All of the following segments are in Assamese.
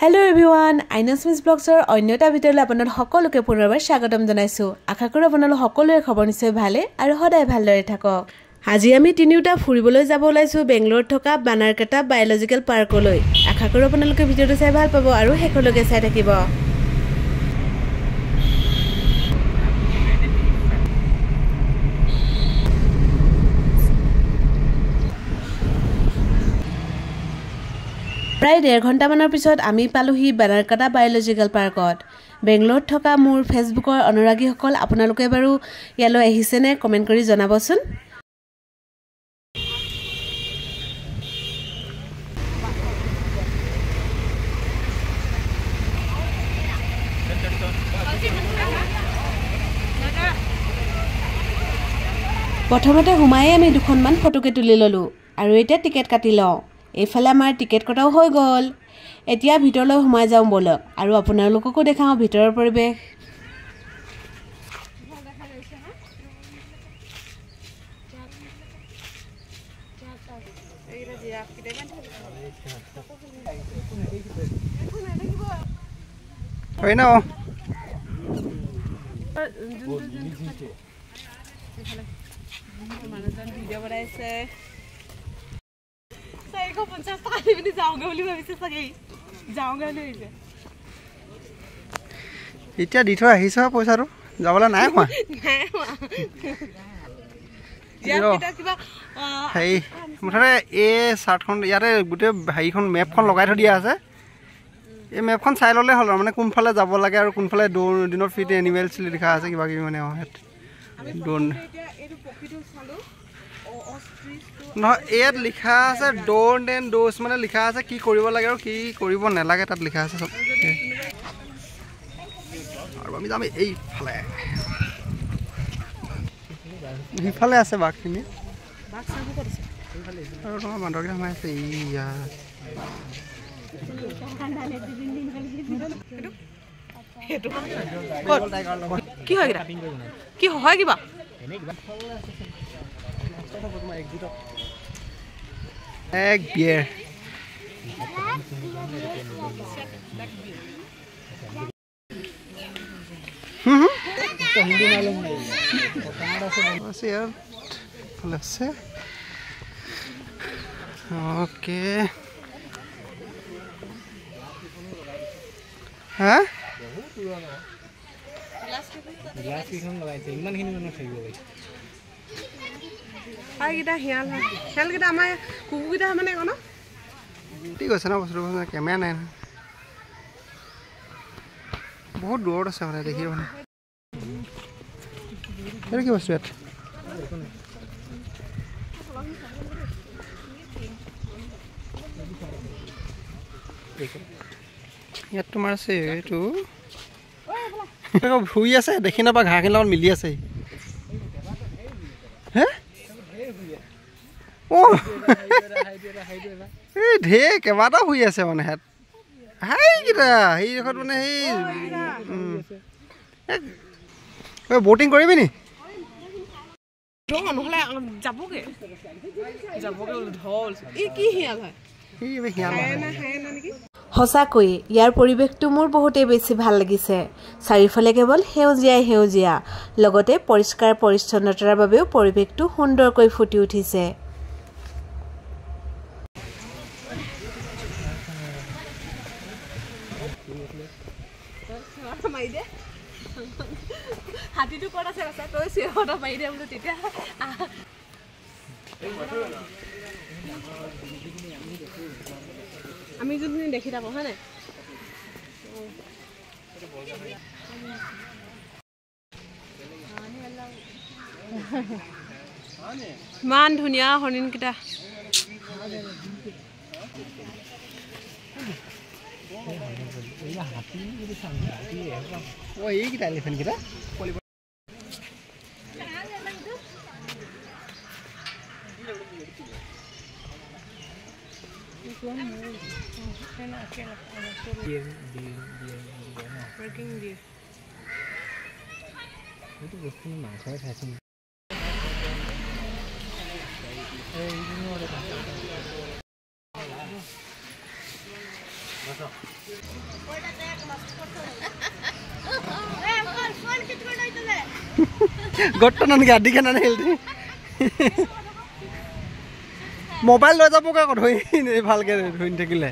Hello everyone, Ainosmith Blogsৰ অন্যটা ভিডিঅ'লৈ আপোনালোক সকলোকে পুনৰবাৰ স্বাগতম জনাইছো। আশা কৰো আপোনালোক সকলোৰে খবৰ নিশ্চয় ভালে আৰু সদায় ভালদৰে থাকক। আজি আমি তিনিওটা ফুৰিবলৈ যাব ওলাইছো বেংগলোৰত থকা বানাৰকাটা বায়োলজিকেল পাৰ্কলৈ। আশা কৰো আপোনালোকে ভিডিঅ'টো চাই ভাল পাব আৰু শেষলৈকে চাই থাকিব। প্ৰায় 1.5 ঘণ্টামানৰ পিছত আমি পালোহি বানাৰকাটা বায়োলজিকেল পাৰ্কত। বেংগলোৰত থকা মোৰ ফেচবুকৰ অনুৰাগীসকল আপোনালোকে বাৰু ইয়ালৈ আহিছেনে কমেন্ট কৰি জনাবচোন। প্ৰথমতে সোমায়ে আমি দুখনমান ফটোকে তুলি ললো আৰু এতিয়া টিকেট কাটি লওঁ। এইফালে আমাৰ টিকেট কটাও হৈ গ'ল। এতিয়া ভিতৰলৈ সোমাই যাওঁ বলক আৰু আপোনালোককো দেখাওঁ ভিতৰৰ পৰিৱেশ। হয় না মানুহজন ভিডিঅ' বনাইছে। এতিয়া দি থৈ আহিছ পইচাটো যাবলৈ নাই হোৱা হেৰি মুঠতে এই চাৰ্টখন ইয়াতে গোটেই হেৰিখন মেপখন লগাই থৈ দিয়া আছে। এই মেপখন চাই ল'লে হ'ল আৰু মানে কোনফালে যাব লাগে আৰু কোনফালে দিনৰ ফিট এনিমেলছ লিখা আছে কিবা কিবি মানে নহয় ইয়াত লিখা আছে ড'ন্ট এণ্ড ড'জ মানে লিখা আছে কি কৰিব লাগে আৰু কি কৰিব নালাগে তাত লিখা আছে চব। আৰু আমি যাম এইফালে, সিফালে আছে বাঘখিনি আৰু তোমাৰ বান্দৰকেইটা সোমাই আছে ইয়াত। কি হয় কি হয় কিবা এক বিয়েৰ আছে অ'কে হা আমাৰ কুকুৰকেইটা মানে ন ঠিক আছে ন বস্তুটো কেমেৰা নাই নহয় বহুত দূৰত আছে মানে দেখিব মানে এইটো কি বস্তু ইয়াত ইয়াত তোমাৰ আছে এইটো শুই আছে দেখি নাপা ঘাঁহখিনিৰ লগত মিলি আছে হে এই ঢেৰ কেইবাটাও শুই আছে মানে হেত হাইকেইটা সেইডোখৰত মানে সেই ব'টিং কৰিবি নি সঁচাকৈ ইয়াৰ পৰিৱেশটো মোৰ বহুতেই বেছি ভাল লাগিছে। চাৰিওফালে কেৱল সেউজীয়াই সেউজীয়া, লগতে পৰিষ্কাৰ পৰিচ্ছন্নতাৰ বাবেও পৰিৱেশটো সুন্দৰকৈ ফুটি উঠিছে। হাতীটো ক'ত আছে তই চিঞৰ মাৰি দে বোলো তেতিয়া আমি যদি দেখি থাকো হয় নাই ইমান ধুনীয়া হৰিণকেইটা এইকেইটা এলিফেণ্টকেইটা গট্ট নান গাড়ি কেনা হেলদি মোবাইল লৈ যাব কা ধৰি ভালকে ধৰি থাকিলে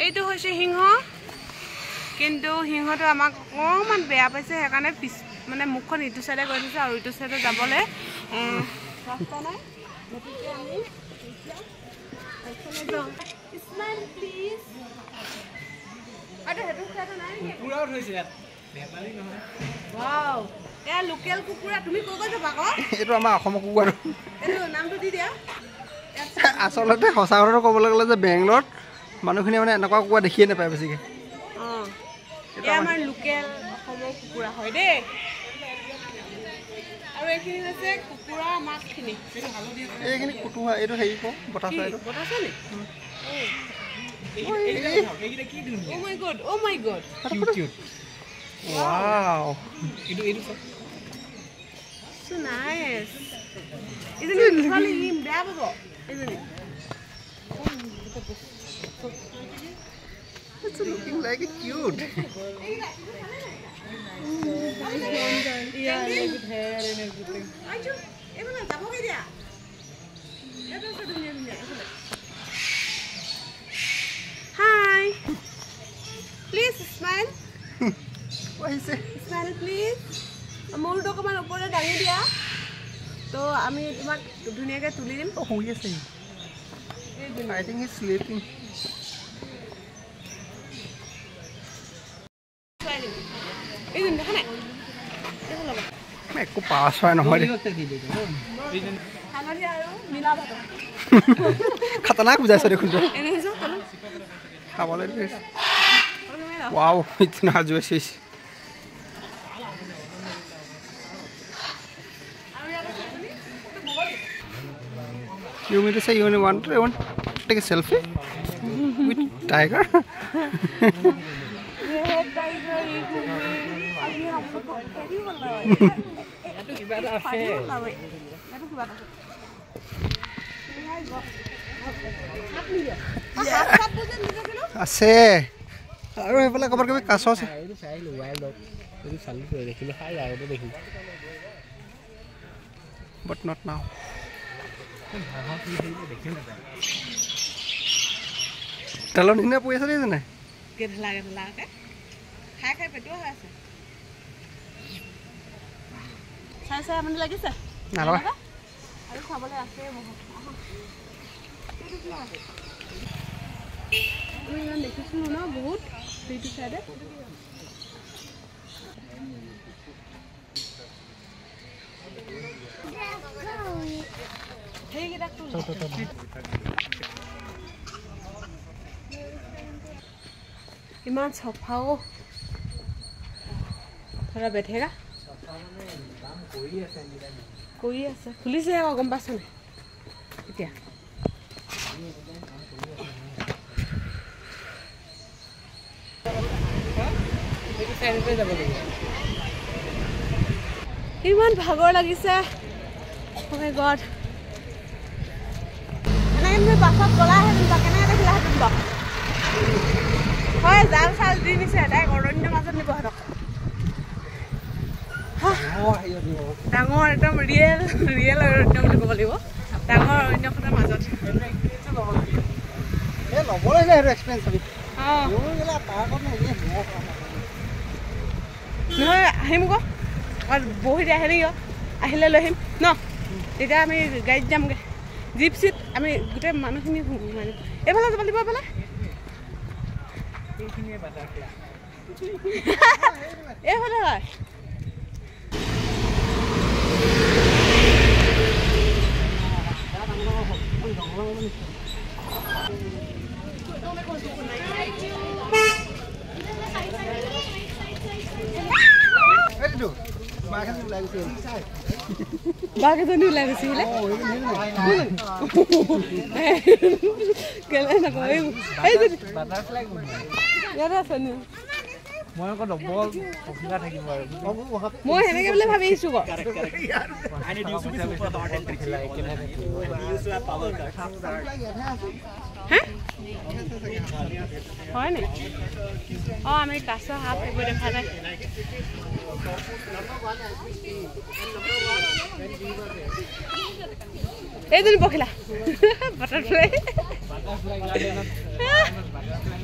এইটো হৈছে সিংহ কিন্তু সিংহটো আমাক অকণমান বেয়া পাইছে সেইকাৰণে পিছ মানে মুখখন ইটো চাইডে গৈ থৈছে আৰু ইটো চাইডে যাবলৈ ৰাস্তা নাই গতিকে আমি স্মাইল প্লিজ ৱাও এয়া লোকেল কুকুৰা তুমি ক'ৰ পৰা যাবা আকৌ এইটো আমাৰ অসমৰ কুকুৰা এইটো নামটো দি দিয়া আচলতে সঁচা কথাটো ক'বলৈ গ'লে যে বেংগলত মানুহখিনিয়ে মানে এনেকুৱা কুকুৰা দেখিয়ে নাপায় বেছিকৈ অঁ এয়া আমাৰ লোকেল অসমৰ কুকুৰা হয় দেই আৰু এইখিনি হৈছে কুকুৰা মাছখিনি এইখিনি কুটুহা এইটো হেৰি কওঁ বতাহ চাই বতাহ নি Oh my god, oh my god. Cute. Wow. So nice. Isn't it really improbable? Isn't it? It's looking like a cute. Yeah, like with hair and everything. Hi. Please smile. What is it? Smile please. মূৰটো অকণমান ওপৰলৈ দাঙি দিয়া তো আমি তোমাক ধুনীয়াকৈ তুলি দিম Oh, who is he? I think he's sleeping. এইজন দেখা নাই একো পাছ হয় নহয় খাতাৰনাক বুজাইছ দেখোন খাবলৈ wow ইतना জুইছিস You mean to say you only want to take a selfie with tiger? আছে আৰু এইফালে কবাৰ কবি কাছ আছে but not now তেলৰ নিচিনা পৰি আছে দেই নাই খাই খাই পেটুৱা হৈ আছে চাই চাই আমনি লাগিছে নালাগে আৰু খাবলৈ আছে বহুত আমি ইমান দেখিছিলোঁ ন বহুত সেইটো চাইডে ইমান চফাও ধৰা বেঠেগা কৰি আছে খুলিছে আকৌ গম পাইছ নাই এতিয়া ইমান ভাগৰ লাগিছে oh my god এনেকৈ তুমি বাছত গ'লাহেঁতেন বা কেনেকৈ দেখিলাহেঁতেন বাৰু হয় জাল চাল দি নিছে তাইক অৰণ্যৰ মাজত নিব সিহঁতক ডাঙৰ একদম ৰিয়েল অৰণ্য বুলি ক'ব লাগিব ডাঙৰ অৰণ্যখনৰ মাজত নহয় আহিম আকৌ বহি দিয়ে আহে নেকি আহিলে লৈ আহিম ন তেতিয়া আমি গাড়ীত যামগৈ জিপচিত আমি গোটেই মানুহখিনি এইফালে যাব লাগিব এইফালে এইফালে হয় Bagai tu ni lagi sih le. Kalau nak kau, tu. Butterfly pun. Ya rasa ni. Mau kau double, popular lagi mau. Mau hendak ke boleh bhabi isu kau. And it used to be super hot and tricky. It used to have power cut. Hah? হয় নি? আমি কাছ হাত এগৈ দেখা যায় এইদিন পখিলা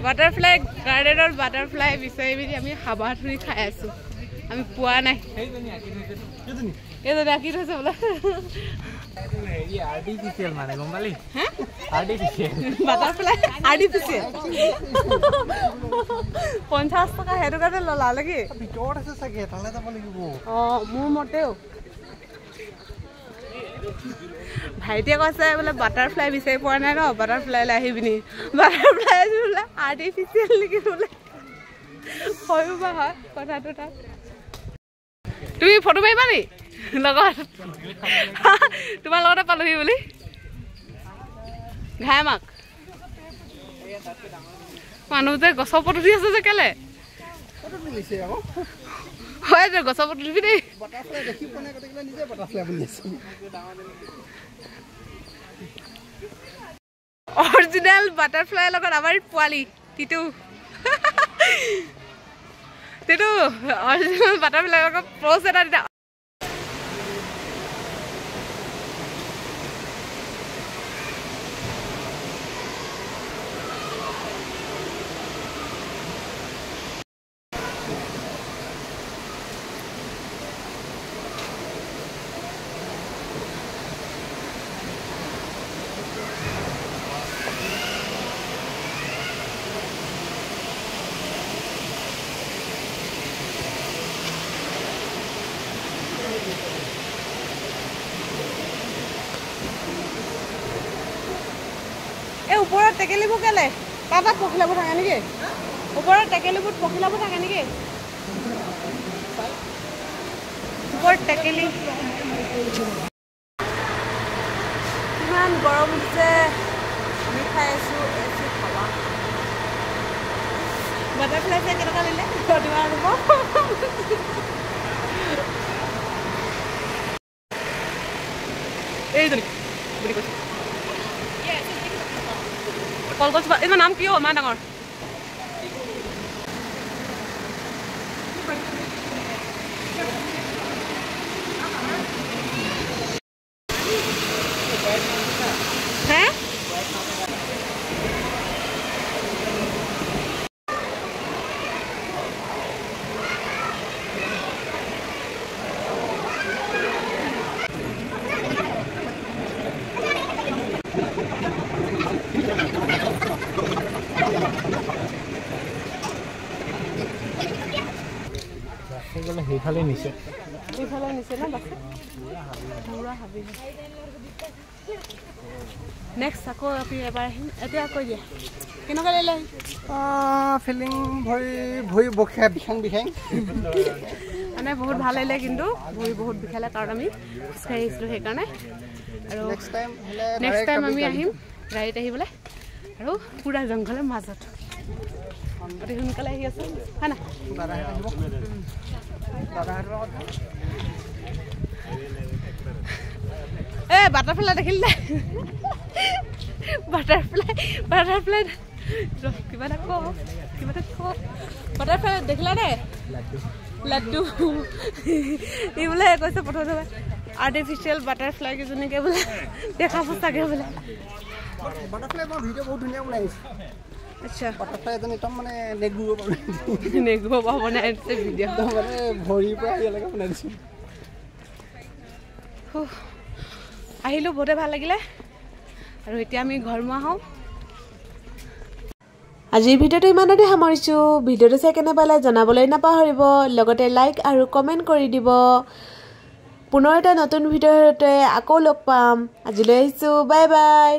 বাটাৰফ্লাই গাৰ্ডেনৰ বাটাৰফ্লাই বিচাৰি বিচাৰি আমি হাবা ধৰি খাই আছো আমি পোৱা নাই এইটো ডাকি থৈছে বোলে Artificial mana gombali? Hah? Artificial. Butterfly artificial. 50 টাকা হেডু কাটে ললা লাগি ভিতৰত আছে চাগে তালে যাব লাগিব মোৰ মতেও ভাইটিয়ে কৈছে বোলে বাটাৰফ্লাই বিচাৰি পোৱা নাই ন বাটাৰফ্লাই লৈ আহিবিনি বাটাৰফ্লাই বোলে আৰ্টিফিচিয়েল নেকি বোলে হয়ো বা হয় কথাটো তাত তুমি ফটো মাৰিবা নি লগত তোমাৰ লগতে পালোহি বুলি ঘাই মাক মানুহ যে গছৰ ওপৰত উঠি আছে যে কেলে হয় যে গছৰ ওপৰত উঠিবি দেই অৰিজিনেল বাটাৰফ্লাই লগত আমাৰ পোৱালি তিতু অৰিজিনেল বাটাৰফ্লাই লগত প্ৰ'জ এটা দিতা ওপৰত টেকেলিবোৰ কেলে তাত পখিলাবোৰ থাকে নেকি ওপৰত টেকেলিবোৰ পখিলাবোৰ থাকে নেকি ওপৰত টেকেলি ইমান গৰম উঠিছে আমি খাই আছো এচি খাবা বাটাৰফ্লাই চাই কেনেকুৱা লাগিলে এইজনী বুলি কৈছে কলগছ এইটো নাম কি ইমান ডাঙৰ হে সেইফালে নিছে না বাছে পুৰা হাবি নেক্সট আকৌ আমি এবাৰ আহিম এতিয়া কৈ দিয়া কেনেকুৱা লাগিলে ফিলিং ভৰি বখে বিখাং মানে বহুত ভাল লাগিলে কিন্তু ভৰি বহুত বিষালে কাৰণ আমি খোজকাঢ়ি আহিছিলোঁ সেইকাৰণে আৰু নেক্সট টাইম আমি আহিম গাড়ীত আহিবলৈ আৰু পুৰা জংঘলৰ মাজত অতি সোনকালে আহি আছোঁ হয় না বাটাৰফ্লাই দেখিলে বাটাৰফ্লাই কিবা এটা বাটাৰফ্লাই দেখিলা নে লাড্ডু ই বোলে কৈছে প্ৰথমে আৰ্টিফিচিয়েল বাটাৰফ্লাই কেইজনীকে বোলে দেখাব চাগে বোলে বাটাৰফ্লাই মই ভিডিঅ' বহুত ধুনীয়া বনাইছোঁ আচ্ছা বাটাৰফ্লাই এজনী একদম মানে নেগুব পৰা বনাই দিছে ভিডিঅ' মানে ভৰিৰ পৰা ইয়ালৈকে বনাই দিছোঁ আহিলোঁ বহুতে ভাল লাগিলে আৰু এতিয়া আমি ঘৰমুৱা হওঁ আজিৰ ভিডিঅ'টো ইমানতে সামৰিছোঁ ভিডিঅ'টো চাই কেনে পালে জনাবলৈ নাপাহৰিব লগতে লাইক আৰু কমেণ্ট কৰি দিব পুনৰ এটা নতুন ভিডিঅ'তে আকৌ লগ পাম আজিলৈ আহিছোঁ বাই বাই